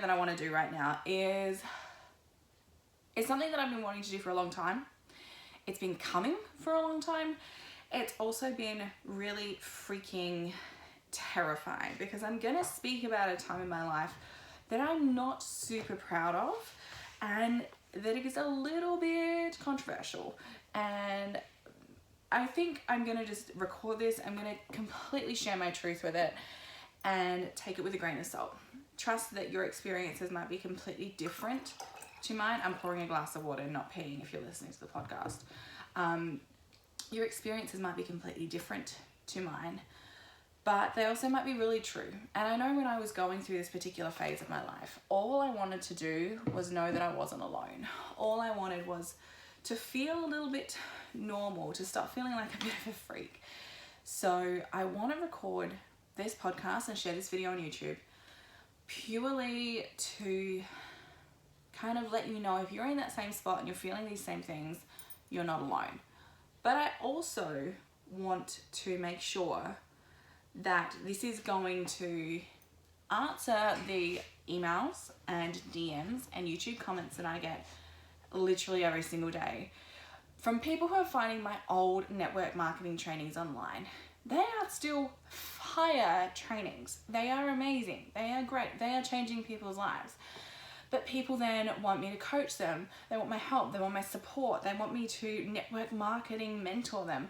that I want to do right now is something that I've been wanting to do for a long time. It's been coming for a long time. It's also been really freaking terrifying because I'm going to speak about a time in my life that I'm not super proud of and that it is a little bit controversial. And I think I'm going to just record this. I'm going to completely share my truth with it and take it with a grain of salt. Trust that your experiences might be completely different to mine. I'm pouring a glass of water, not peeing if you're listening to the podcast. Your experiences might be completely different to mine, but they also might be really true. And I know when I was going through this particular phase of my life, all I wanted to do was know that I wasn't alone. All I wanted was to feel a little bit normal, to stop feeling like a bit of a freak. So I want to record this podcast and share this video on YouTube purely to kind of let you know if you're in that same spot and you're feeling these same things, you're not alone. But I also want to make sure that this is going to answer the emails and DMs and YouTube comments that I get literally every single day from people who are finding my old network marketing trainings online. They are still fire trainings. They are amazing. They are great. They are changing people's lives. But people then want me to coach them. They want my help. They want my support. They want me to network marketing mentor them.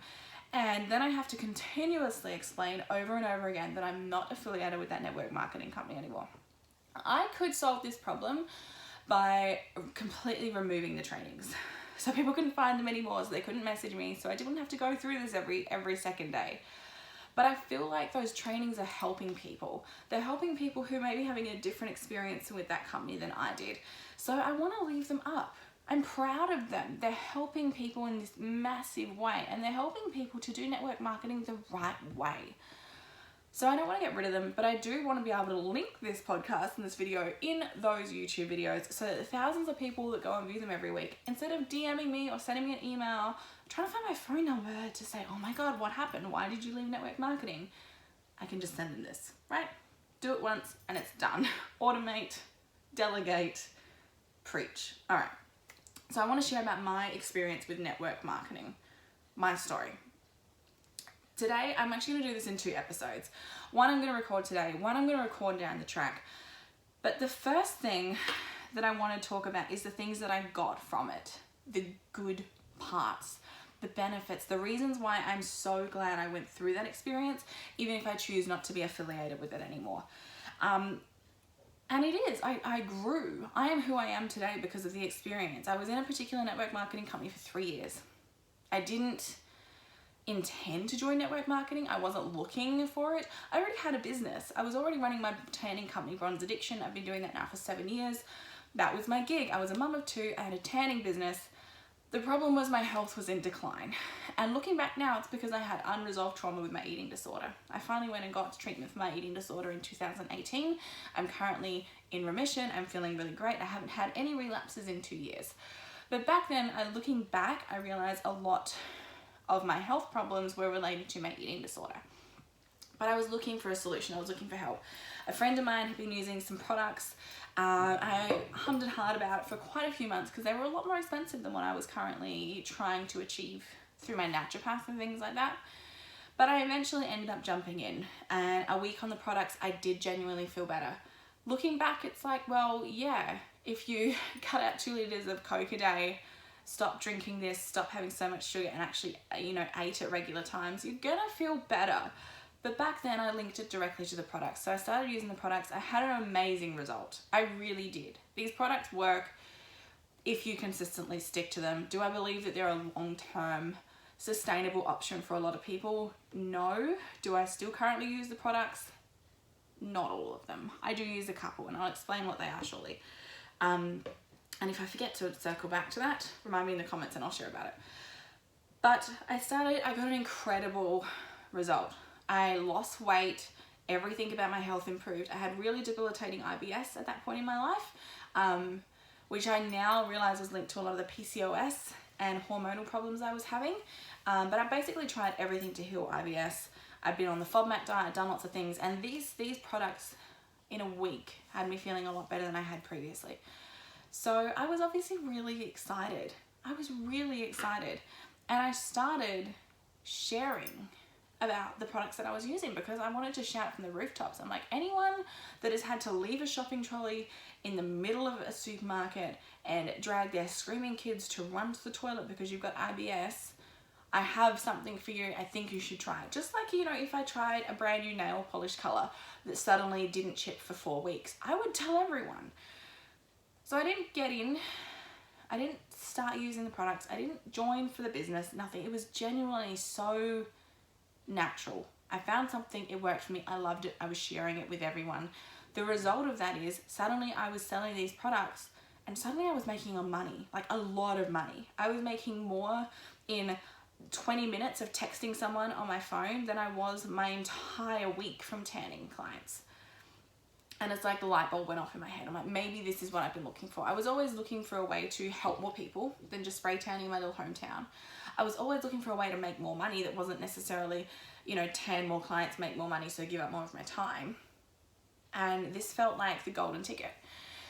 And then I have to continuously explain over and over again that I'm not affiliated with that network marketing company anymore. I could solve this problem by completely removing the trainings. So people couldn't find them anymore, so they couldn't message me, so I didn't have to go through this every second day. But I feel like those trainings are helping people. They're helping people who may be having a different experience with that company than I did. So I want to leave them up. I'm proud of them. They're helping people in this massive way, and they're helping people to do network marketing the right way. So I don't want to get rid of them, but I do want to be able to link this podcast and this video in those YouTube videos so that the thousands of people that go and view them every week, instead of DMing me or sending me an email, trying to find my phone number to say, oh my God, what happened? Why did you leave network marketing? I can just send them this, right? Do it once and it's done. Automate, delegate, preach. All right. So I want to share about my experience with network marketing, my story. Today, I'm actually going to do this in 2 episodes. One I'm going to record today, one I'm going to record down the track. But the first thing that I want to talk about is the things that I got from it, the good parts, the benefits, the reasons why I'm so glad I went through that experience, even if I choose not to be affiliated with it anymore. And it is, I grew. I am who I am today because of the experience. I was in a particular network marketing company for 3 years. I didn't intend to join network marketing. I wasn't looking for it. I already had a business. I was already running my tanning company, Bronze Addiction. I've been doing that now for 7 years. That was my gig. I was a mum of 2. I had a tanning business. The problem was my health was in decline. And looking back now, it's because I had unresolved trauma with my eating disorder. I finally went and got treatment for my eating disorder in 2018. I'm currently in remission. I'm feeling really great. I haven't had any relapses in 2 years. But back then, looking back, I realized a lot of my health problems were related to my eating disorder. But I was looking for a solution. I was looking for help. A friend of mine had been using some products. I hummed and hawed about it for quite a few months because they were a lot more expensive than what I was currently trying to achieve through my naturopath and things like that. But I eventually ended up jumping in, and a week on the products, I did genuinely feel better. Looking back, it's like, well, yeah, if you cut out 2 liters of Coke a day, stop drinking this, stop having so much sugar, and actually, ate at regular times, you're gonna feel better. But back then, I linked it directly to the products. So I started using the products. I had an amazing result. I really did. These products work if you consistently stick to them. Do I believe that they're a long-term sustainable option for a lot of people? No. Do I still currently use the products? Not all of them. I do use a couple, and I'll explain what they are shortly. And if I forget to circle back to that, remind me in the comments and I'll share about it. But I got an incredible result. I lost weight, everything about my health improved. I had really debilitating IBS at that point in my life, which I now realize was linked to a lot of the PCOS and hormonal problems I was having. But I basically tried everything to heal IBS. I've been on the FODMAP diet, done lots of things, and these products in a week had me feeling a lot better than I had previously. So I was obviously really excited. I was really excited. And I started sharing about the products that I was using because I wanted to shout from the rooftops. I'm like, anyone that has had to leave a shopping trolley in the middle of a supermarket and drag their screaming kids to run to the toilet because you've got IBS, I have something for you. I think you should try it. Just like, you know, if I tried a brand new nail polish color that suddenly didn't chip for 4 weeks, I would tell everyone. So I didn't get in. I didn't start using the products. I didn't join for the business, nothing. It was genuinely so natural. I found something, it worked for me. I loved it. I was sharing it with everyone. The result of that is suddenly I was selling these products and suddenly I was making money, like a lot of money. I was making more in 20 minutes of texting someone on my phone than I was my entire week from tanning clients. And it's like the light bulb went off in my head. I'm like, maybe this is what I've been looking for. I was always looking for a way to help more people than just spray tanning my little hometown. I was always looking for a way to make more money that wasn't necessarily, you know, tan more clients, make more money, so give up more of my time. And this felt like the golden ticket.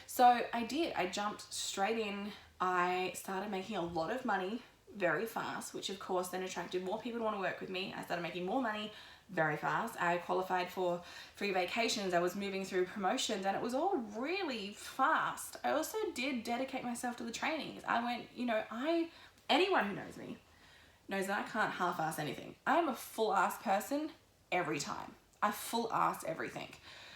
So I did. I jumped straight in. I started making a lot of money very fast, which of course then attracted more people to want to work with me. I started making more money very fast. I qualified for free vacations. I was moving through promotions and it was all really fast. I also did dedicate myself to the trainings. I went, you know, anyone who knows me knows that I can't half-ass anything. I'm a full-ass person every time. I full-ass everything.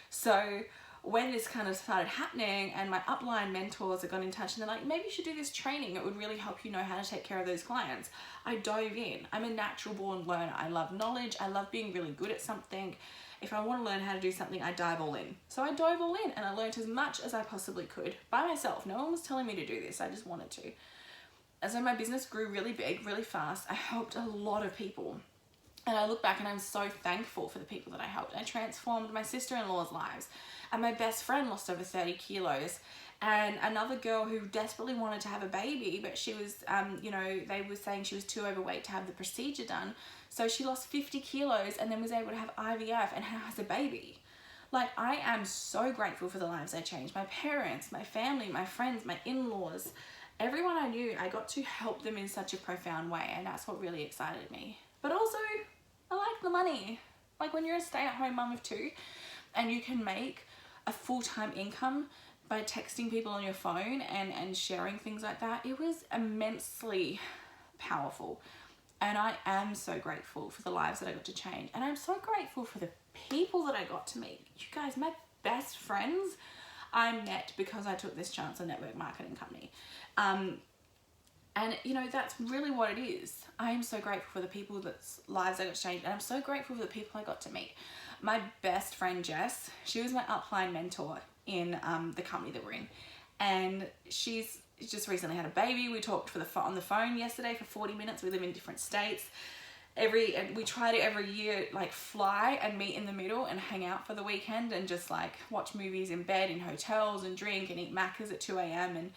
So when this kind of started happening and my upline mentors got in touch and they're like, maybe you should do this training. It would really help you know how to take care of those clients. I dove in. I'm a natural born learner. I love knowledge. I love being really good at something. If I want to learn how to do something, I dive all in. So I dove all in and I learned as much as I possibly could by myself. No one was telling me to do this. I just wanted to. And so my business grew really big, really fast. I helped a lot of people. And I look back and I'm so thankful for the people that I helped. I transformed my sister-in-law's lives. And my best friend lost over 30 kilos. And another girl who desperately wanted to have a baby, but she was, you know, they were saying she was too overweight to have the procedure done. So she lost 50 kilos and then was able to have IVF and has a baby. Like, I am so grateful for the lives I changed. My parents, my family, my friends, my in-laws, everyone I knew, I got to help them in such a profound way. And that's what really excited me. But also, I like the money. Like when you're a stay-at-home mum of 2 and you can make a full-time income by texting people on your phone and sharing things like that, it was immensely powerful. And I am so grateful for the lives that I got to change. And I'm so grateful for the people that I got to meet. You guys, my best friends I met because I took this chance on network marketing company. And you know, that's really what it is. I am so grateful for the people that's lives I got to change. And I'm so grateful for the people I got to meet. My best friend, Jess, she was my upline mentor in the company that we're in. And she's just recently had a baby. We talked on the phone yesterday for 40 minutes. We live in different states. And we try to every year like fly and meet in the middle and hang out for the weekend and just like watch movies in bed in hotels and drink and eat Maccas at 2 a.m.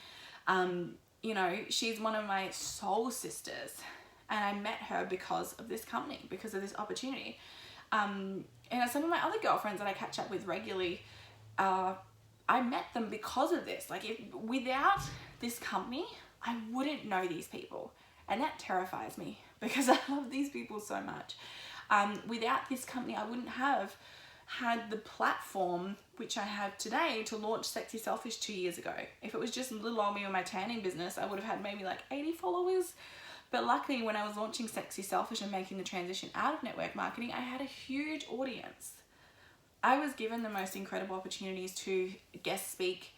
And you know, she's one of my soul sisters. And I met her because of this company, because of this opportunity. And some of my other girlfriends that I catch up with regularly, I met them because of this. Like, without this company, I wouldn't know these people. And that terrifies me because I love these people so much. Without this company, I wouldn't have had the platform which I have today to launch Sexy Selfish 2 years ago. If it was just little old me with my tanning business, I would have had maybe like 80 followers. But luckily, when I was launching Sexy Selfish and making the transition out of network marketing, I had a huge audience. I was given the most incredible opportunities to guest speak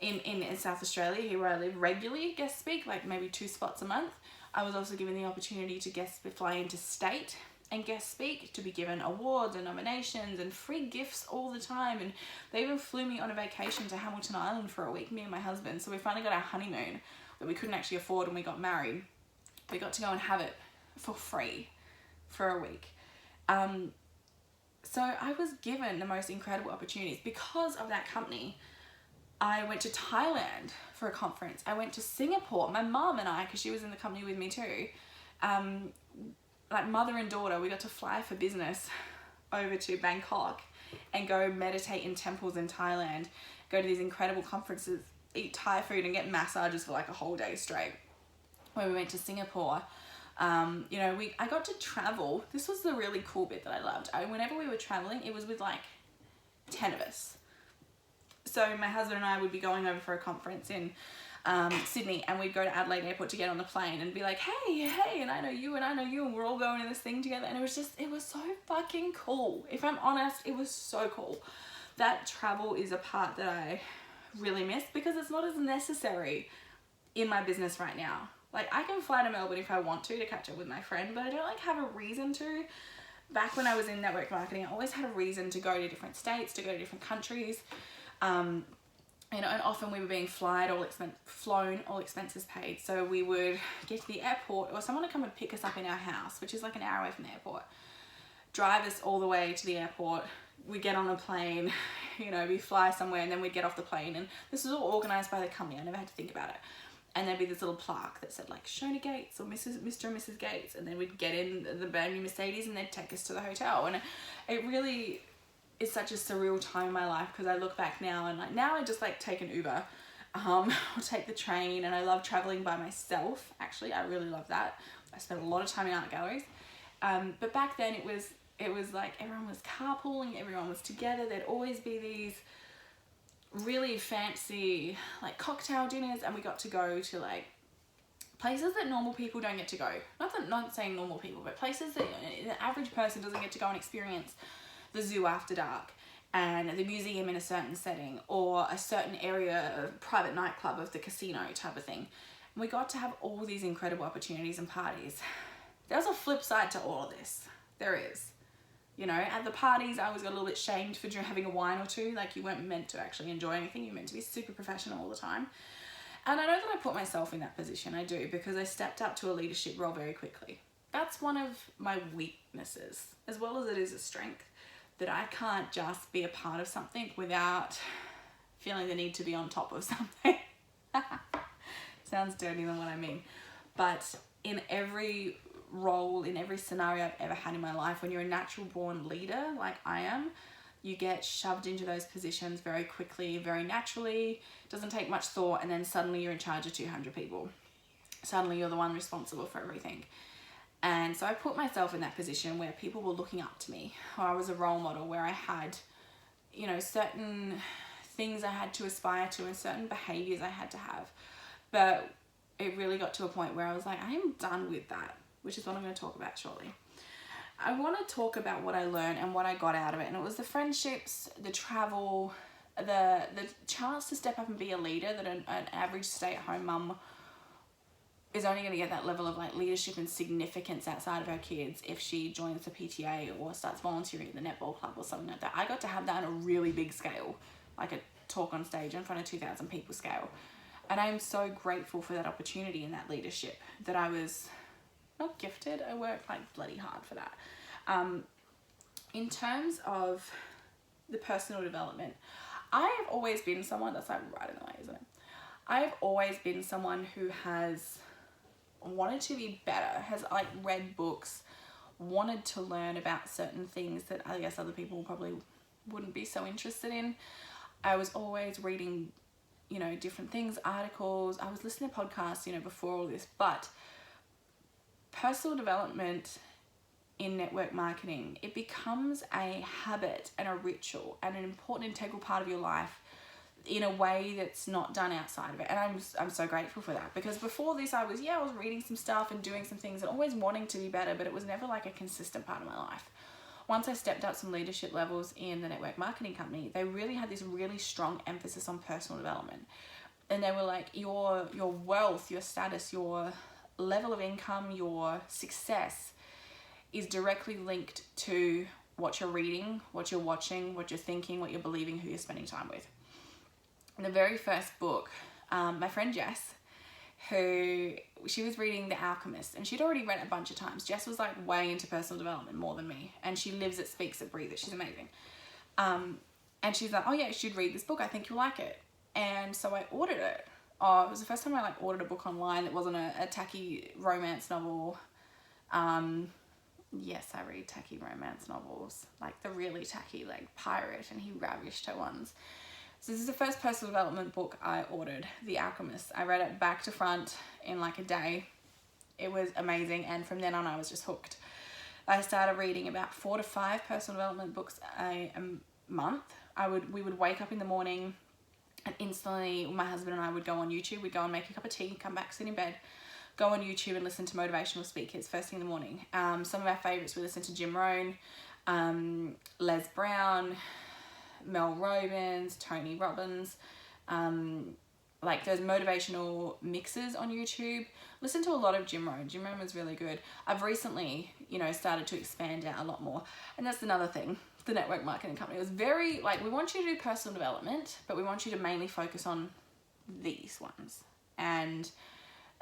in South Australia, here where I live, regularly guest speak, like maybe 2 spots a month. I was also given the opportunity to fly into state and guest speak, to be given awards and nominations and free gifts all the time. And they even flew me on a vacation to Hamilton Island for a week, me and my husband. So we finally got our honeymoon that we couldn't actually afford when we got married. We got to go and have it for free for a week. So I was given the most incredible opportunities. Because of that company, I went to Thailand for a conference. I went to Singapore. My mom and I, because she was in the company with me too, like mother and daughter, we got to fly for business over to Bangkok and go meditate in temples in Thailand, go to these incredible conferences, eat Thai food and get massages for like a whole day straight. When we went to Singapore, you know, I got to travel. This was the really cool bit that I loved. Whenever we were traveling, it was with like 10 of us. So my husband and I would be going over for a conference in Sydney, and we'd go to Adelaide Airport to get on the plane and be like, hey, and I know you, and we're all going to this thing together. And it was so fucking cool. If I'm honest, it was so cool. That travel is a part that I really miss because it's not as necessary in my business right now. Like, I can fly to Melbourne if I want to catch up with my friend, but I don't like have a reason to. Back when I was in network marketing, I always had a reason to go to different states, to go to different countries. You know, and often we were being flown, all expenses paid. So we would get to the airport, or someone would come and pick us up in our house, which is like an hour away from the airport, drive us all the way to the airport. We get on a plane, you know, we fly somewhere, and then we'd get off the plane. And this was all organised by the company. I never had to think about it. And there'd be this little plaque that said like Shona Gates or Mr. and Mrs. Gates. And then we'd get in the brand new Mercedes and they'd take us to the hotel. And it really is such a surreal time in my life, because I look back now and like now I just like take an Uber or take the train, and I love traveling by myself. Actually, I really love that. I spent a lot of time in art galleries. But back then it was like everyone was carpooling, everyone was together. There'd always be these really fancy like cocktail dinners, and we got to go to like places that normal people don't get to go. Not saying normal people, but places that the average person doesn't get to go and experience. The zoo after dark, and the museum in a certain setting, or a certain area of private nightclub of the casino type of thing. And we got to have all these incredible opportunities and parties. There's a flip side to all of this. There is. You know, at the parties, I always got a little bit shamed for having a wine or two. Like, you weren't meant to actually enjoy anything. You're meant to be super professional all the time. And I know that I put myself in that position. I do, because I stepped up to a leadership role very quickly. That's one of my weaknesses, as well as it is a strength, that I can't just be a part of something without feeling the need to be on top of something. Sounds dirty than what I mean. But in every role, in every scenario I've ever had in my life, when you're a natural born leader like I am, you get shoved into those positions very quickly, very naturally. Doesn't take much thought, and then suddenly you're in charge of 200 people. Suddenly you're the one responsible for everything. And so I put myself in that position where people were looking up to me, or I was a role model, where I had, you know, certain things I had to aspire to and certain behaviors I had to have. But it really got to a point where I was like, I am done with that, which is what I'm going to talk about shortly. I want to talk about what I learned and what I got out of it. And it was the friendships, the travel, the chance to step up and be a leader that an average stay-at-home mum is only going to get that level of like leadership and significance outside of her kids if she joins the PTA or starts volunteering at the netball club or something like that. I got to have that on a really big scale, like a talk on stage in front of 2,000 people scale. And I'm so grateful for that opportunity and that leadership, that I was not gifted. I worked like bloody hard for that. In terms of the personal development, I have always been someone that's like right in the way, isn't it? I've always been someone who has wanted to be better, has like read books, wanted to learn about certain things that I guess other people probably wouldn't be so interested in. I was always reading, you know, different things, articles. I was listening to podcasts, you know, before all this. But personal development in network marketing, it becomes a habit and a ritual and an important integral part of your life in a way that's not done outside of it. And I'm so grateful for that, because before this I was reading some stuff and doing some things and always wanting to be better, but it was never like a consistent part of my life. Once I stepped up some leadership levels in the network marketing company, they really had this really strong emphasis on personal development. And they were like, your wealth, your status, your level of income, your success is directly linked to what you're reading, what you're watching, what you're thinking, what you're believing, who you're spending time with. In the very first book, my friend Jess, she was reading The Alchemist, and she'd already read it a bunch of times. Jess was like way into personal development more than me, and she lives it, speaks it, breathes it. She's amazing. And she's like, oh yeah, you should read this book. I think you'll like it. And so I ordered it. It was the first time I like ordered a book online that wasn't a tacky romance novel, yes, I read tacky romance novels, like the really tacky, like Pirate and He Ravished Her ones. So this is the first personal development book I ordered, The Alchemist. I read it back to front in like a day. It was amazing, and from then on I was just hooked. I started reading about 4 to 5 personal development books a month. We would wake up in the morning and instantly my husband and I would go on YouTube. We'd go and make a cup of tea, come back, sit in bed, go on YouTube and listen to motivational speakers first thing in the morning. Some of our favorites, we listen to Jim Rohn, Les Brown, Mel Robbins, Tony Robbins, like those motivational mixes on YouTube. Listen to a lot of Jim Rohn. Jim Rohn was really good. I've recently, started to expand out a lot more. And that's another thing. The network marketing company was very, like, we want you to do personal development, but we want you to mainly focus on these ones. And,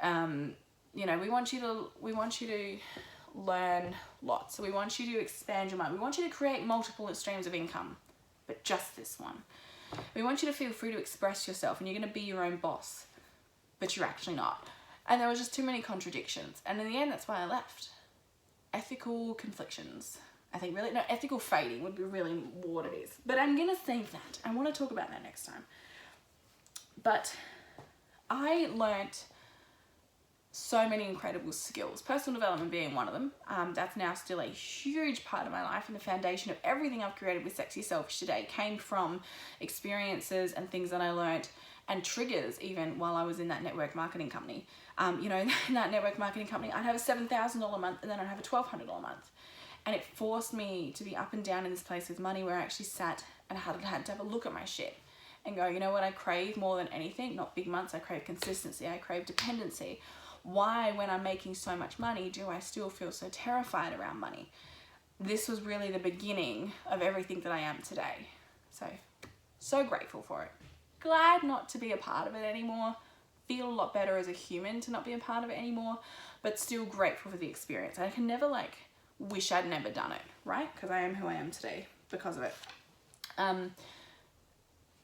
we want you to learn lots. So we want you to expand your mind. We want you to create multiple streams of income, but just this one. We want you to feel free to express yourself, and you're going to be your own boss, but you're actually not. And there was just too many contradictions. And in the end, that's why I left. Ethical conflictions. I think really, no, ethical fading would be really what it is. But I'm going to save that. I want to talk about that next time. But I learnt so many incredible skills, personal development being one of them. That's now still a huge part of my life, and the foundation of everything I've created with Sexy Selfish today came from experiences and things that I learnt, and triggers even while I was in that network marketing company. In that network marketing company, I'd have a $7,000 a month and then I'd have a $1,200 a month. And it forced me to be up and down in this place with money, where I actually sat and had to have a look at my shit and go, you know what I crave more than anything? Not big months, I crave consistency, I crave dependency. Why, when I'm making so much money, do I still feel so terrified around money? This was really the beginning of everything that I am today. So grateful for it. Glad not to be a part of it anymore. Feel a lot better as a human to not be a part of it anymore, but still grateful for the experience. I can never wish I'd never done it, right? Because I am who I am today because of it.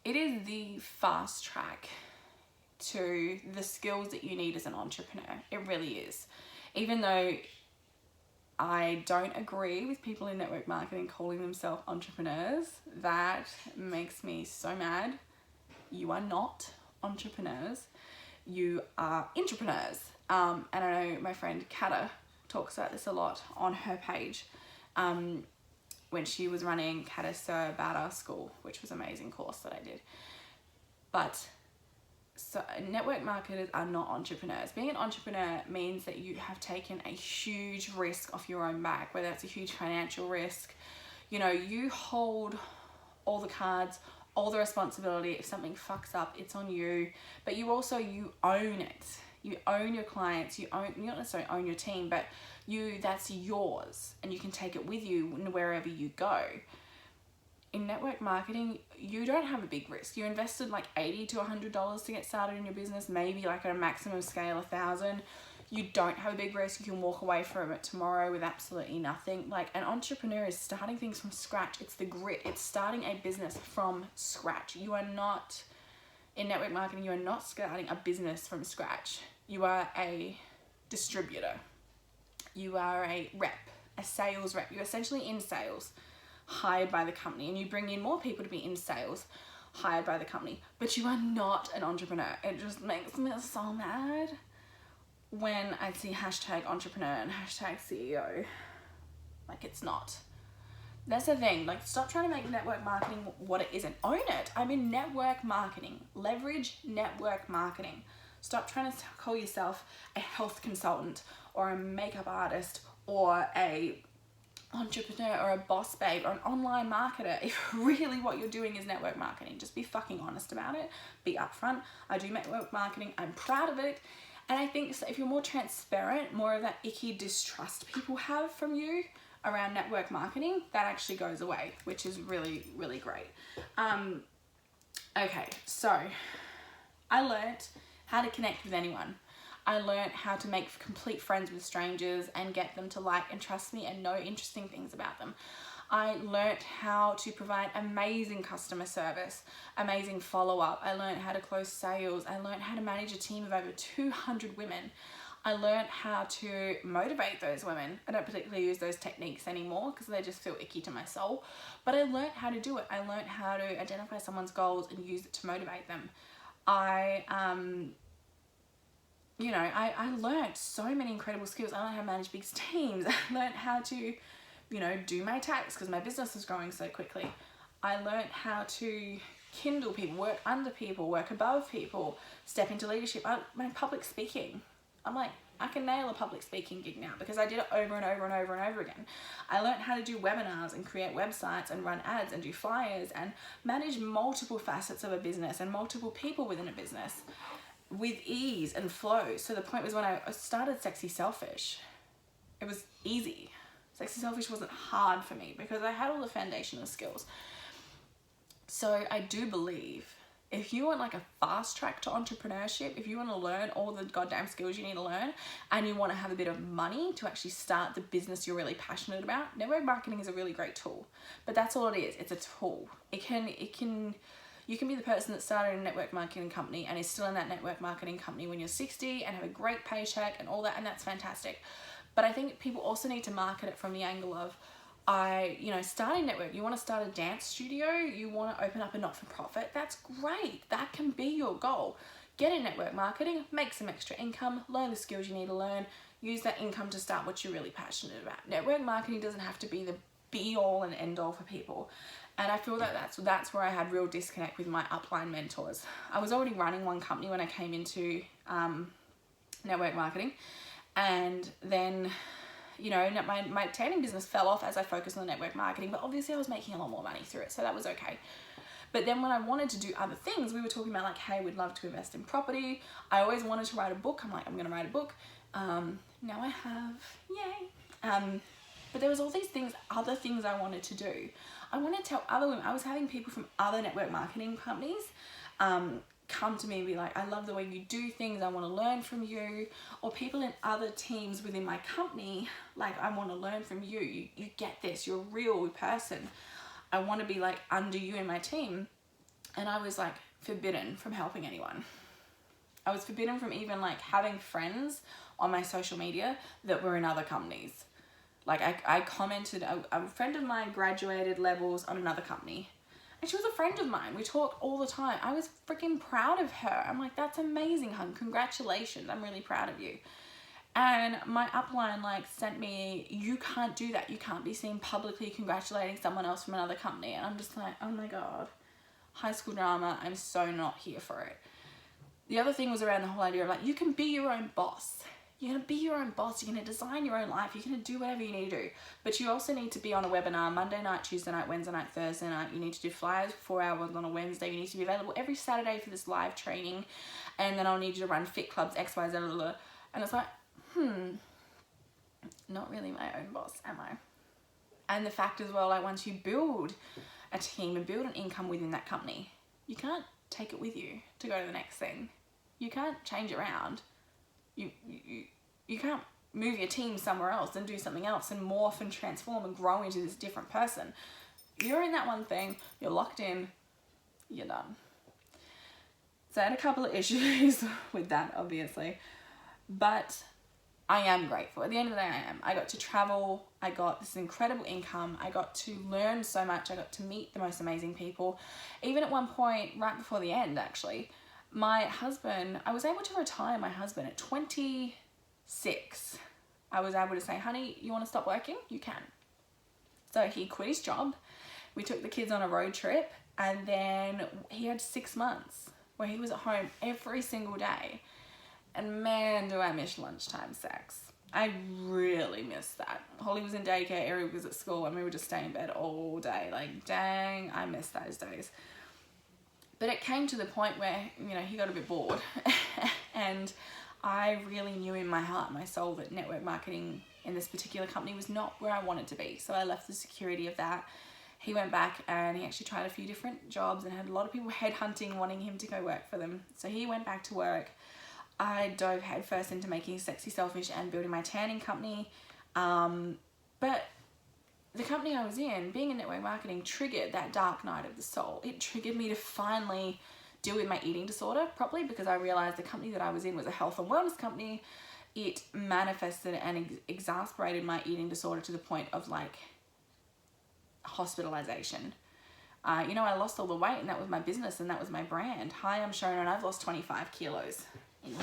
It is the fast track to the skills that you need as an entrepreneur. It really is. Even though I don't agree with people in network marketing calling themselves entrepreneurs, that makes me so mad. You are not entrepreneurs. You are intrapreneurs. And I know my friend Kata talks about this a lot on her page when she was running Kata Sir Badass School, which was an amazing course that I did. But so network marketers are not entrepreneurs. Being an entrepreneur means that you have taken a huge risk off your own back, whether that's a huge financial risk. You hold all the cards, all the responsibility. If something fucks up, it's on you. But you own it. You own your clients. You not necessarily own your team, but that's yours, and you can take it with you wherever you go. In network marketing, you don't have a big risk. You invested $80 to $100 to get started in your business, maybe at a maximum scale, $1,000. You don't have a big risk. You can walk away from it tomorrow with absolutely nothing. An entrepreneur is starting things from scratch. It's the grit. It's starting a business from scratch. You are not, in network marketing, you are not starting a business from scratch. You are a distributor. You are a rep, a sales rep. You're essentially in sales, hired by the company, and you bring in more people to be in sales, hired by the company, but you are not an entrepreneur. It just makes me so mad when I see #entrepreneur and #CEO. It's not. That's the thing. Stop trying to make network marketing what it isn't. Own it. I'm in network marketing. Leverage network marketing. Stop trying to call yourself a health consultant or a makeup artist or a entrepreneur or a boss babe or an online marketer if really what you're doing is network marketing. Just be fucking honest about it. Be upfront. I do network marketing. I'm proud of it. And I think if you're more transparent, more of that icky distrust people have from you around network marketing, that actually goes away, which is really, really great. Okay, so I learnt how to connect with anyone. I learned how to make complete friends with strangers and get them to like and trust me and know interesting things about them. I learned how to provide amazing customer service, amazing follow-up. I learned how to close sales. I learned how to manage a team of over 200 women. I learned how to motivate those women. I don't particularly use those techniques anymore because they just feel icky to my soul. But I learned how to do it. I learned how to identify someone's goals and use it to motivate them. I learned so many incredible skills. I learned how to manage big teams. I learned how to, do my tax because my business is growing so quickly. I learned how to kindle people, work under people, work above people, step into leadership. My public speaking. I'm like, I can nail a public speaking gig now because I did it over and over and over and over again. I learned how to do webinars and create websites and run ads and do flyers and manage multiple facets of a business and multiple people within a business with ease and flow. So the point was when I started Sexy Selfish, it was easy. Sexy Selfish wasn't hard for me because I had all the foundational skills. So I do believe if you want like a fast track to entrepreneurship, if you want to learn all the goddamn skills you need to learn and you want to have a bit of money to actually start the business you're really passionate about, network marketing is a really great tool. But that's all it is. It's a tool. You can be the person that started a network marketing company and is still in that network marketing company when you're 60 and have a great paycheck and all that, and that's fantastic. But I think people also need to market it from the angle of, starting network, you want to start a dance studio, you want to open up a not-for-profit, that's great. That can be your goal. Get in network marketing, make some extra income, learn the skills you need to learn, use that income to start what you're really passionate about. Network marketing doesn't have to be the be-all and end-all for people. And I feel that that's where I had real disconnect with my upline mentors. I was already running one company when I came into network marketing, and then my tanning business fell off as I focused on the network marketing, but obviously I was making a lot more money through it, so that was okay. But then when I wanted to do other things, we were talking about like, hey, we'd love to invest in property. I always wanted to write a book. I'm like, I'm gonna write a book. Now I have, yay. But there was all these things, other things I wanted to do. I wanted to tell other women, I was having people from other network marketing companies come to me and be like, I love the way you do things, I want to learn from you. Or people in other teams within my company, like, I want to learn from you. You get this, you're a real person. I want to be like under you in my team. And I was like forbidden from helping anyone. I was forbidden from even like having friends on my social media that were in other companies. Like I commented, a friend of mine graduated levels on another company. And she was a friend of mine. We talk all the time. I was freaking proud of her. I'm like, that's amazing, hun. Congratulations. I'm really proud of you. And my upline like sent me, you can't do that. You can't be seen publicly congratulating someone else from another company. And I'm just like, oh my God. High school drama. I'm so not here for it. The other thing was around the whole idea of like, you can be your own boss. You're going to be your own boss. You're going to design your own life. You're going to do whatever you need to do. But you also need to be on a webinar Monday night, Tuesday night, Wednesday night, Thursday night. You need to do flyers for 4 hours on a Wednesday. You need to be available every Saturday for this live training. And then I'll need you to run fit clubs, X, Y, Z, blah, blah, blah. And it's like, not really my own boss, am I? And the fact as well, like once you build a team and build an income within that company, you can't take it with you to go to the next thing. You can't change around. You can't move your team somewhere else and do something else and morph and transform and grow into this different person. You're in that one thing, you're locked in, you're done. So I had a couple of issues with that, obviously, but I am grateful. At the end of the day, I am. I got to travel, I got this incredible income, I got to learn so much, I got to meet the most amazing people. Even at one point, right before the end actually, my husband, I was able to retire my husband at 26. I was able to say, honey, you want to stop working? You can. So he quit his job. We took the kids on a road trip, and then he had 6 months where he was at home every single day. And man, do I miss lunchtime sex. I really miss that. Holly was in daycare, Eric was at school, and we would just stay in bed all day. Like, dang, I miss those days. But it came to the point where, he got a bit bored. And I really knew in my heart, my soul, that network marketing in this particular company was not where I wanted to be. So I left the security of that. He went back and he actually tried a few different jobs and had a lot of people headhunting, wanting him to go work for them. So he went back to work. I dove headfirst into making Sexy Selfish and building my tanning company. But the company I was in, being in network marketing, triggered that dark night of the soul. It triggered me to finally deal with my eating disorder properly, because I realized the company that I was in was a health and wellness company. it manifested and exasperated my eating disorder to the point of like hospitalization. You know, I lost all the weight, and that was my business and that was my brand. Hi, I'm Sharon and I've lost 25 kilos.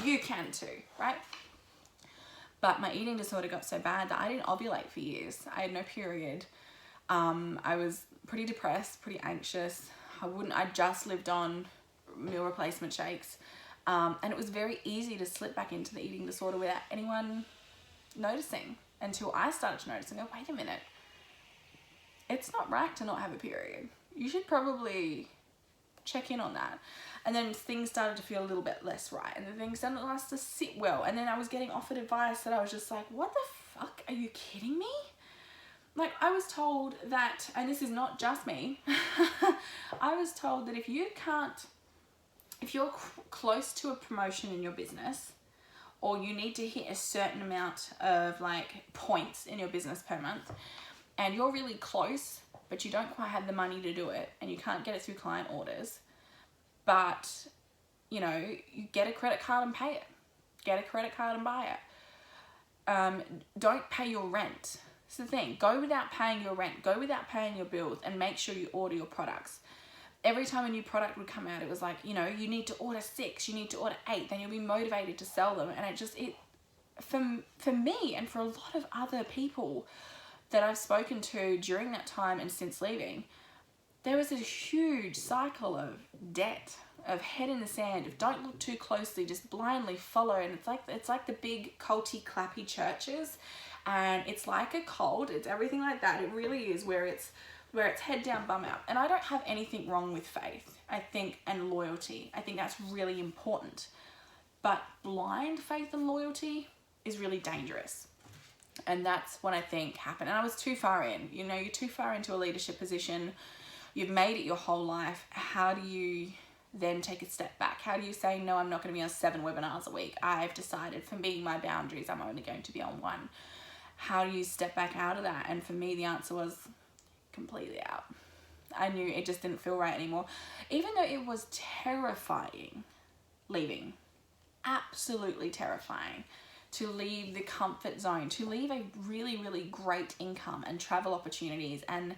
You can too, right? But my eating disorder got so bad that I didn't ovulate for years. I had no period. I was pretty depressed, pretty anxious. I just lived on meal replacement shakes. And it was very easy to slip back into the eating disorder without anyone noticing, until I started to notice and go, wait a minute, it's not right to not have a period. You should probably check in on that. And then things started to feel a little bit less right, and then things started to sit well. And then I was getting offered advice that I was just like, what the fuck? Are you kidding me? Like, I was told that, and this is not just me, I was told that if you're close to a promotion in your business, or you need to hit a certain amount of like points in your business per month, and you're really close, but you don't quite have the money to do it, and you can't get it through client orders, but you know, you get a credit card and pay it. Get a credit card and buy it. Don't pay your rent. It's the thing. Go without paying your rent. Go without paying your bills, and make sure you order your products. Every time a new product would come out, it was like, you know, you need to order 6, you need to order 8, then you'll be motivated to sell them. And for me and for a lot of other people that I've spoken to during that time and since leaving, there was a huge cycle of debt, of head in the sand, of don't look too closely, just blindly follow. And it's like the big culty clappy churches, and it's like a cult. It's everything like that. It really is, where it's head down, bum out. And I don't have anything wrong with faith, I think, and loyalty. I think that's really important. But blind faith and loyalty is really dangerous. And that's what I think happened. And I was too far in. You know, you're too far into a leadership position. You've made it your whole life. How do you then take a step back? How do you say, no, I'm not going to be on 7 webinars a week. I've decided, for me, my boundaries, I'm only going to be on 1. How do you step back out of that? And for me, the answer was completely out. I knew it just didn't feel right anymore. Even though it was terrifying leaving, absolutely terrifying, to leave the comfort zone, to leave a really, really great income and travel opportunities and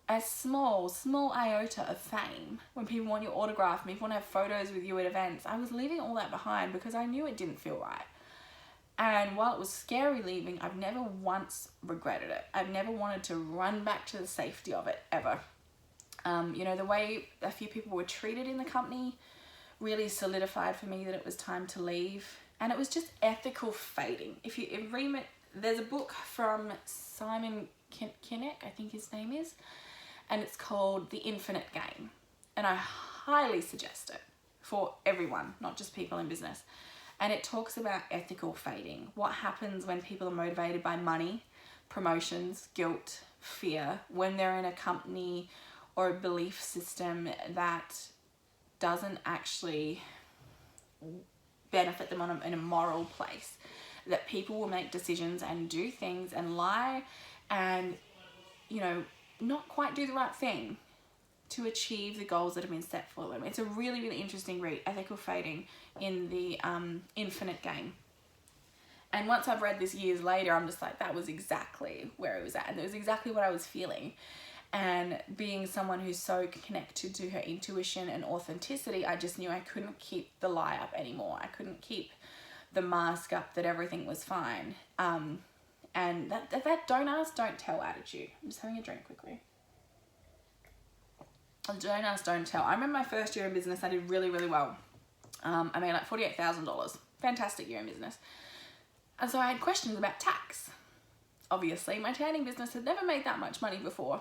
a small iota of fame when people want your autograph, and people want to have photos with you at events. I was leaving all that behind because I knew it didn't feel right. And while it was scary leaving, I've never once regretted it. I've never wanted to run back to the safety of it, ever. You know, the way a few people were treated in the company really solidified for me that it was time to leave. And it was just ethical fading. There's a book from Simon Sinek, I think his name is, and it's called The Infinite Game. And I highly suggest it for everyone, not just people in business. And it talks about ethical fading. What happens when people are motivated by money, promotions, guilt, fear, when they're in a company or a belief system that doesn't actually benefit them in a moral place. That people will make decisions and do things and lie and, you know, not quite do the right thing to achieve the goals that have been set for them. It's a really, really interesting read, Ethical Fading in The Infinite Game. And once I've read this years later, I'm just like, that was exactly where it was at. And it was exactly what I was feeling. And being someone who's so connected to her intuition and authenticity, I just knew I couldn't keep the lie up anymore. I couldn't keep the mask up that everything was fine. And that don't ask, don't tell attitude. I'm just having a drink quickly. Don't ask, don't tell. I remember my first year in business, I did really, really well. I made like $48,000. Fantastic year in business. And so I had questions about tax. Obviously, my tanning business had never made that much money before.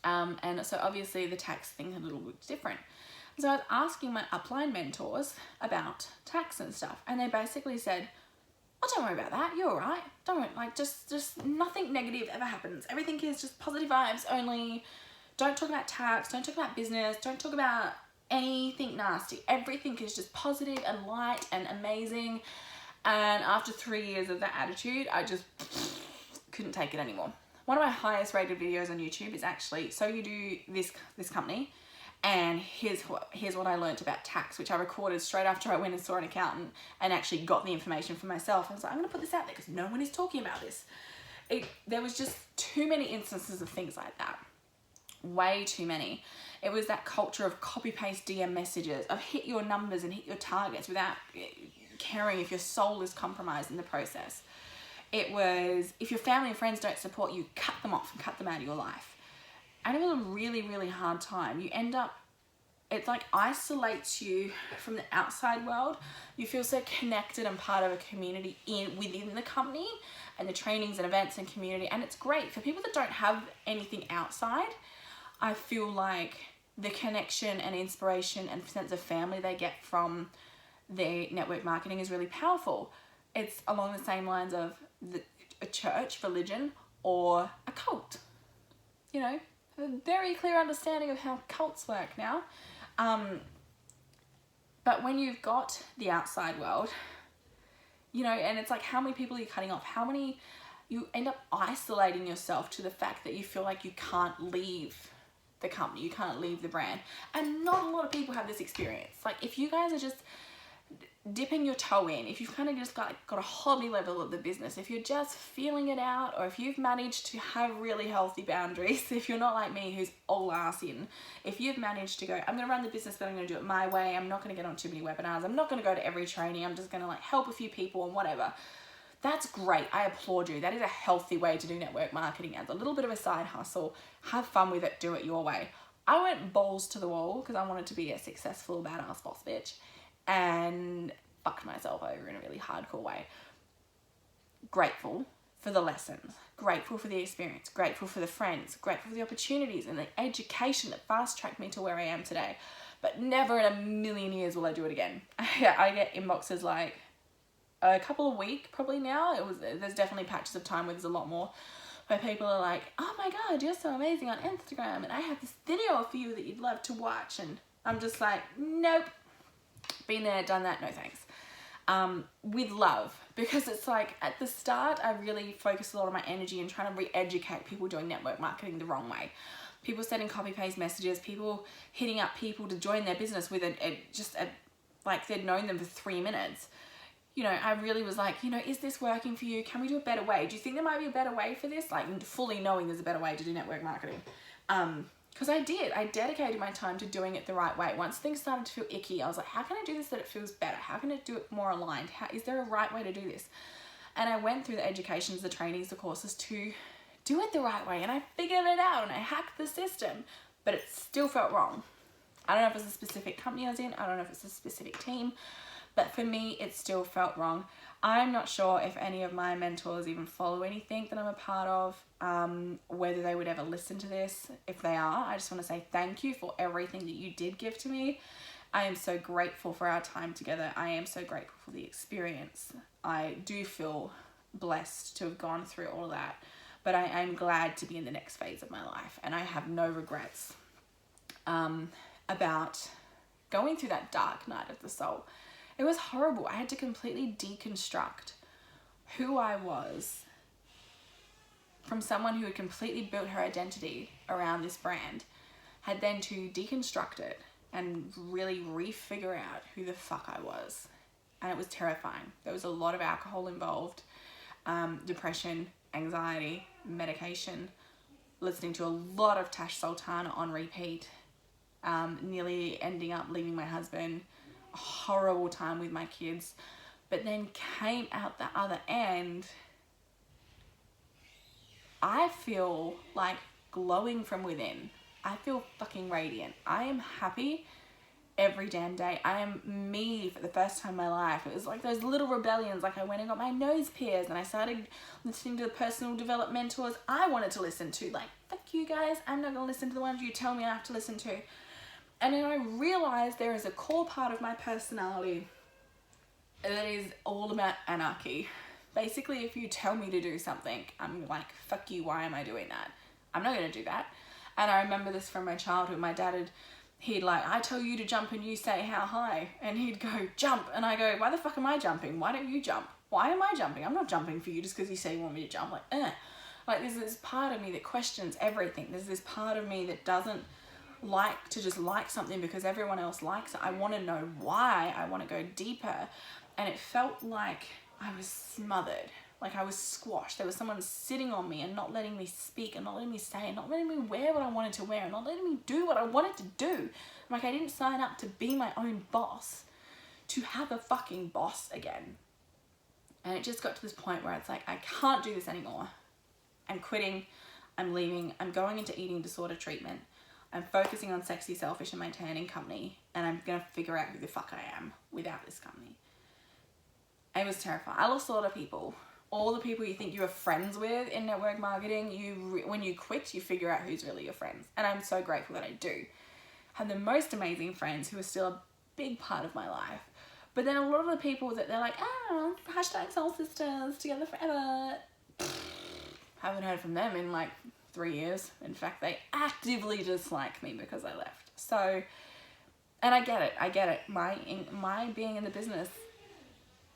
And so obviously the tax thing is a little bit different. So I was asking my upline mentors about tax and stuff. And they basically said, oh, don't worry about that. You're all right. Don't, like, just nothing negative ever happens. Everything is just positive vibes only. Don't talk about tax. Don't talk about business. Don't talk about anything nasty. Everything is just positive and light and amazing. And after 3 years of that attitude, I just couldn't take it anymore. One of my highest rated videos on YouTube is actually, so you do this company And here's what I learned about tax, which I recorded straight after I went and saw an accountant and actually got the information for myself. I was like, I'm going to put this out there because no one is talking about this. There was just too many instances of things like that. Way too many. It was that culture of copy-paste DM messages, of hit your numbers and hit your targets without caring if your soul is compromised in the process. It was, if your family and friends don't support you, cut them off and cut them out of your life. And it was a really, really hard time. You end up, it's like isolates you from the outside world. You feel so connected and part of a community within the company and the trainings and events and community. And it's great for people that don't have anything outside. I feel like the connection and inspiration and sense of family they get from their network marketing is really powerful. It's along the same lines of a church, religion, or a cult. You know, a very clear understanding of how cults work now. But when you've got the outside world, you know, and it's like, how many people are you cutting off? How many, you end up isolating yourself to the fact that you feel like you can't leave the company, you can't leave the brand. And not a lot of people have this experience. Like, if you guys are just dipping your toe in, if you've kind of just got a hobby level of the business, if you're just feeling it out, or if you've managed to have really healthy boundaries, if you're not like me who's all ass in, if you've managed to go, I'm going to run the business but I'm going to do it my way, I'm not going to get on too many webinars, I'm not going to go to every training, I'm just going to like help a few people and whatever, that's great. I applaud you. That is a healthy way to do network marketing as a little bit of a side hustle. Have fun with it, do it your way. I went balls to the wall because I wanted to be a successful badass boss bitch, and fucked myself over in a really hardcore way. Grateful for the lessons, grateful for the experience, grateful for the friends, grateful for the opportunities and the education that fast-tracked me to where I am today. But never in a million years will I do it again. I get inboxes like a couple a week probably now. There's definitely patches of time where there's a lot more, where people are like, oh my god, you're so amazing on Instagram and I have this video for you that you'd love to watch, and I'm just like, nope, been there, done that, no thanks. With love, because it's like at the start I really focused a lot of my energy in trying to re-educate people doing network marketing the wrong way. People sending copy-paste messages, people hitting up people to join their business with like they'd known them for 3 minutes. You know, I really was like, you know, is this working for you? Can we do a better way? Do you think there might be a better way for this? Like, fully knowing there's a better way to do network marketing. Because I dedicated my time to doing it the right way. Once things started to feel icky, I was like, how can I do this that it feels better? How can I do it more aligned? Is there a right way to do this? And I went through the educations, the trainings, the courses to do it the right way. And I figured it out and I hacked the system, but it still felt wrong. I don't know if it's a specific company I was in. I don't know if it's a specific team. But for me, it still felt wrong. I'm not sure if any of my mentors even follow anything that I'm a part of, whether they would ever listen to this. If they are, I just want to say thank you for everything that you did give to me. I am so grateful for our time together. I am so grateful for the experience. I do feel blessed to have gone through all of that, but I am glad to be in the next phase of my life, and I have no regrets about going through that dark night of the soul. It was horrible. I had to completely deconstruct who I was from someone who had completely built her identity around this brand, had then to deconstruct it and really refigure out who the fuck I was. And it was terrifying. There was a lot of alcohol involved, depression, anxiety, medication, listening to a lot of Tash Sultana on repeat, nearly ending up leaving my husband, a horrible time with my kids, but then came out the other end. I feel like glowing from within. I feel fucking radiant. I am happy every damn day. I am me for the first time in my life. It was like those little rebellions, like I went and got my nose pierced and I started listening to the personal development mentors I wanted to listen to. Like, fuck you guys, I'm not going to listen to the ones you tell me I have to listen to. And then I realized there is a core part of my personality that is all about anarchy. Basically, if you tell me to do something, I'm like, fuck you, why am I doing that? I'm not going to do that. And I remember this from my childhood. My dad he'd like, I tell you to jump and you say how high. And he'd go, jump. And I go, why the fuck am I jumping? Why don't you jump? Why am I jumping? I'm not jumping for you just because you say you want me to jump. Like, Like, there's this part of me that questions everything. There's this part of me that doesn't like to just like something because everyone else likes it. I want to know why. I want to go deeper. And it felt like I was smothered, like I was squashed. There was someone sitting on me and not letting me speak and not letting me say and not letting me wear what I wanted to wear and not letting me do what I wanted to do. Like, I didn't sign up to be my own boss, to have a fucking boss again. And it just got to this point where it's like, I can't do this anymore. I'm quitting. I'm leaving. I'm going into eating disorder treatment. I'm focusing on Sexy, Selfish and My Tanning Company, and I'm going to figure out who the fuck I am without this company. It was terrifying. I lost a lot of people. All the people you think you are friends with in network marketing, when you quit, you figure out who's really your friends. And I'm so grateful that I do. I have the most amazing friends who are still a big part of my life. But then a lot of the people that they're like, hashtag soul sisters, together forever. Haven't heard from them in like 3 years. In fact, they actively dislike me because I left. So, and I get it. My being in the business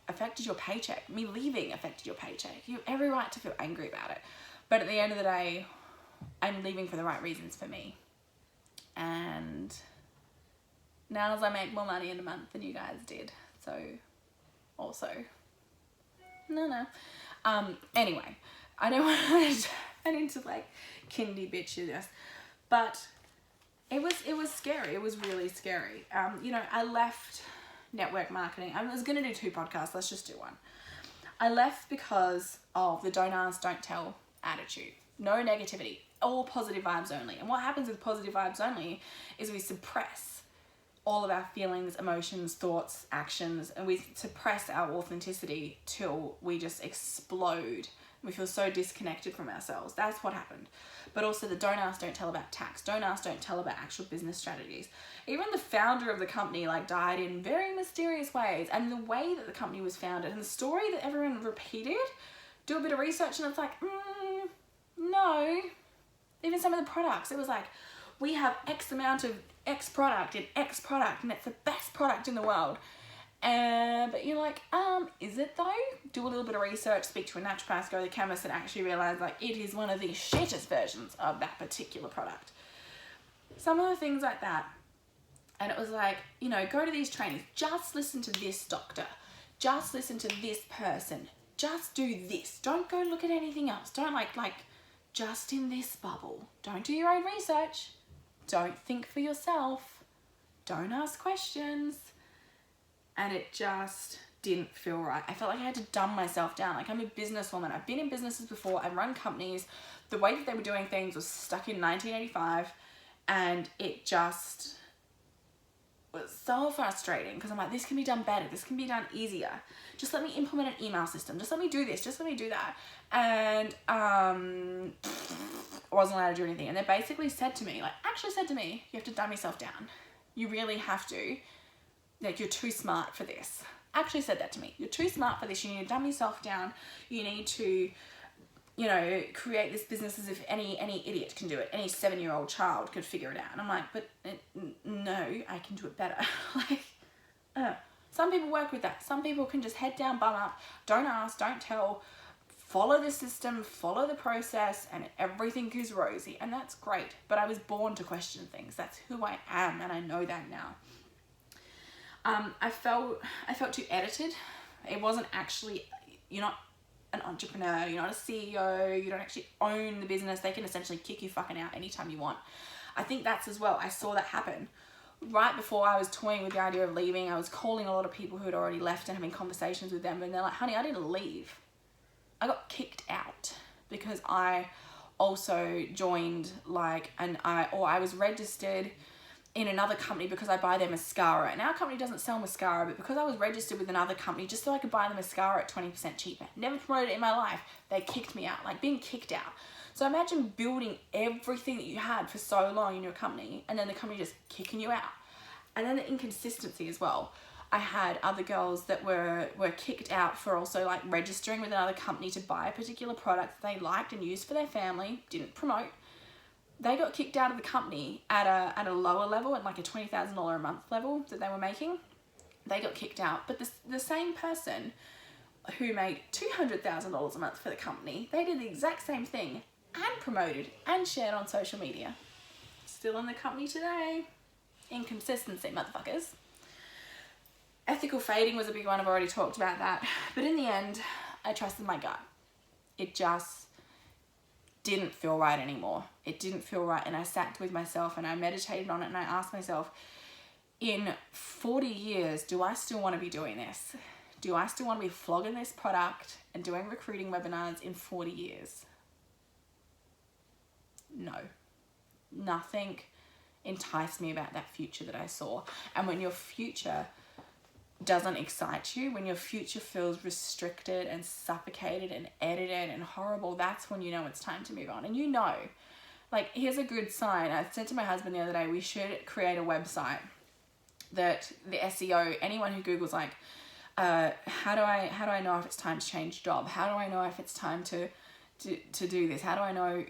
affected your paycheck. Me leaving affected your paycheck. You have every right to feel angry about it. But at the end of the day, I'm leaving for the right reasons for me. And now as I make more money in a month than you guys did. So, also, no. Anyway, I don't want to turn into like kindy bitches, but it was scary. It was really scary. I left network marketing. I was going to do 2 podcasts. Let's just do one. I left because of the don't ask, don't tell attitude. No negativity. All positive vibes only. And what happens with positive vibes only is we suppress all of our feelings, emotions, thoughts, actions, and we suppress our authenticity till we just explode. We feel so disconnected from ourselves. That's what happened. But also the don't ask, don't tell about tax. Don't ask, don't tell about actual business strategies. Even the founder of the company died in very mysterious ways. And the way that the company was founded and the story that everyone repeated, do a bit of research and it's like, no. Even some of the products, it was like, we have X amount of X product in X product and it's the best product in the world. But you're like, is it though? Do a little bit of research, speak to a naturopath, go to the chemist and actually realize it is one of the shittest versions of that particular product. Some of the things like that. And it was like, go to these trainings, just listen to this doctor, just listen to this person, just do this. Don't go look at anything else. Don't just in this bubble. Don't do your own research. Don't think for yourself. Don't ask questions. And it just didn't feel right. I felt like I had to dumb myself down. I'm a businesswoman. I've been in businesses before. I've run companies. The way that they were doing things was stuck in 1985. And it just was so frustrating because I'm like, this can be done better. This can be done easier. Just let me implement an email system. Just let me do this. Just let me do that. And wasn't allowed to do anything. And they basically said to me, you have to dumb yourself down. You really have to. You're too smart for this. Actually said that to me. You're too smart for this. You need to dumb yourself down. You need to, create this business as if any idiot can do it. Any 7-year-old child could figure it out. And I'm like, but no, I can do it better. Some people work with that. Some people can just head down, bum up, don't ask, don't tell, follow the system, follow the process, and everything is rosy. And that's great. But I was born to question things. That's who I am, and I know that now. I felt too edited. It wasn't actually, you're not an entrepreneur, you're not a CEO, you don't actually own the business. They can essentially kick you fucking out anytime you want. I think that's as well. I saw that happen. Right before I was toying with the idea of leaving, I was calling a lot of people who had already left and having conversations with them, and they're like, honey, I didn't leave. I got kicked out because I also joined I was registered in another company because I buy their mascara. And our company doesn't sell mascara, but because I was registered with another company just so I could buy the mascara at 20% cheaper. Never promoted it in my life. They kicked me out, being kicked out. So imagine building everything that you had for so long in your company and then the company just kicking you out. And then the inconsistency as well. I had other girls that were kicked out for also registering with another company to buy a particular product that they liked and used for their family, didn't promote. They got kicked out of the company at a lower level, at a $20,000 a month level that they were making. They got kicked out. But the same person who made $200,000 a month for the company, they did the exact same thing and promoted and shared on social media. Still in the company today. Inconsistency, motherfuckers. Ethical fading was a big one. I've already talked about that. But in the end, I trusted my gut. It just didn't feel right anymore. It didn't feel right. And I sat with myself and I meditated on it and I asked myself, in 40 years, do I still want to be doing this? Do I still want to be flogging this product and doing recruiting webinars in 40 years? No. Nothing enticed me about that future that I saw. And when your future doesn't excite you, when your future feels restricted and suffocated and edited and horrible, that's when you know it's time to move on. And you know, like, here's a good sign. I said to my husband the other day, we should create a website that the SEO, anyone who Googles like, how do I know if it's time to change job? How do I know if it's time to do this? How do I know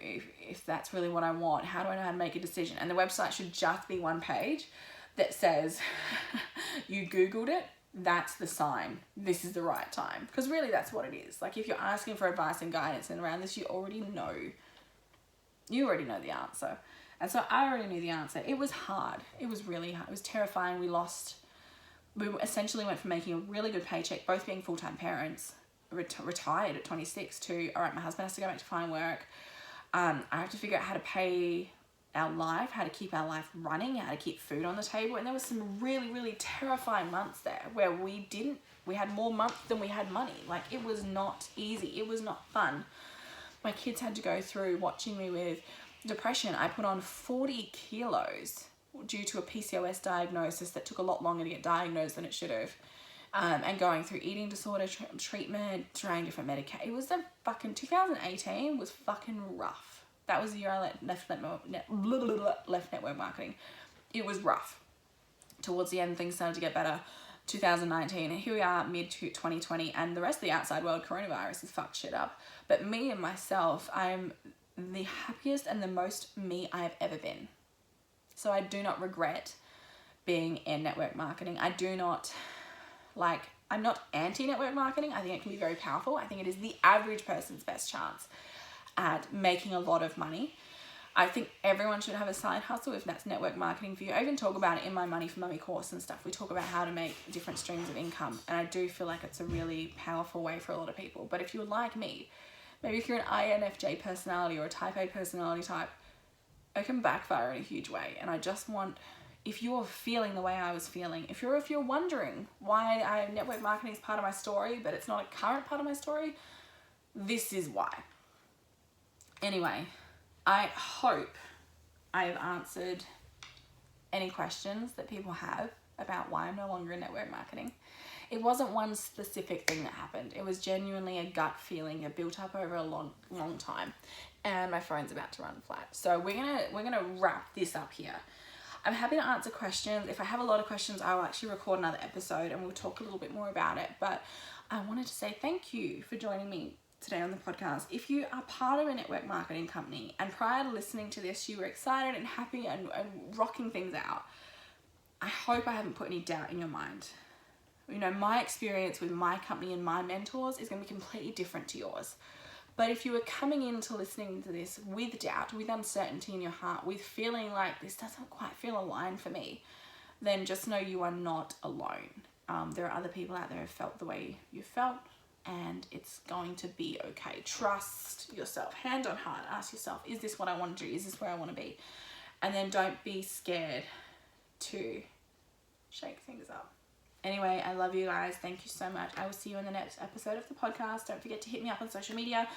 if that's really what I want? How do I know how to make a decision? And the website should just be one page that says, you Googled it, that's the sign. This is the right time. Because really that's what it is. Like, if you're asking for advice and guidance and around this, you already know the answer. And so I already knew the answer. It was hard. It was really hard. It was terrifying. We essentially went from making a really good paycheck, both being full-time parents, retired at 26, to, all right, my husband has to go back to find work. I have to figure out how to pay our life, how to keep our life running, how to keep food on the table. And there was some really, really terrifying months there where we had more months than we had money. Like, it was not easy. It was not fun. My kids had to go through watching me with depression. I put on 40 kilos due to a PCOS diagnosis that took a lot longer to get diagnosed than it should have. And going through eating disorder treatment, trying different medication. It was 2018 was fucking rough. That was the year I left network marketing. It was rough. Towards the end, things started to get better. 2019, and here we are, mid-2020, and the rest of the outside world, coronavirus, has fucked shit up. But me and myself, I'm the happiest and the most me I have ever been. So I do not regret being in network marketing. I'm not anti-network marketing. I think it can be very powerful. I think it is the average person's best chance at making a lot of money. I think everyone should have a side hustle if that's network marketing for you. I even talk about it in my Money for Mummy course and stuff. We talk about how to make different streams of income, and I do feel like it's a really powerful way for a lot of people. But if you're like me, maybe if you're an INFJ personality or a type A personality type, it can backfire in a huge way. And I just want, if you're feeling the way I was feeling, if you're wondering why network marketing is part of my story, but it's not a current part of my story, this is why. Anyway, I hope I have answered any questions that people have about why I'm no longer in network marketing. It wasn't one specific thing that happened. It was genuinely a gut feeling that built up over a long time. And my phone's about to run flat. So we're gonna wrap this up here. I'm happy to answer questions. If I have a lot of questions, I will actually record another episode and we'll talk a little bit more about it. But I wanted to say thank you for joining me today on the podcast. If you are part of a network marketing company and prior to listening to this, you were excited and happy and rocking things out, I hope I haven't put any doubt in your mind. You know, my experience with my company and my mentors is going to be completely different to yours. But if you are coming into listening to this with doubt, with uncertainty in your heart, with feeling like this doesn't quite feel aligned for me, then just know you are not alone. There are other people out there who have felt the way you felt, and it's going to be okay. Trust yourself. Hand on heart, ask yourself, is this what I want to do? Is this where I want to be? And then don't be scared to shake things up. Anyway, I love you guys. Thank you so much. I will see you in the next episode of the podcast. Don't forget to hit me up on social media,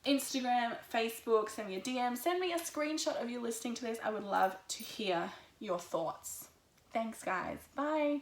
Instagram, Facebook, send me a DM, send me a screenshot of you listening to this. I would love to hear your thoughts. Thanks, guys. Bye.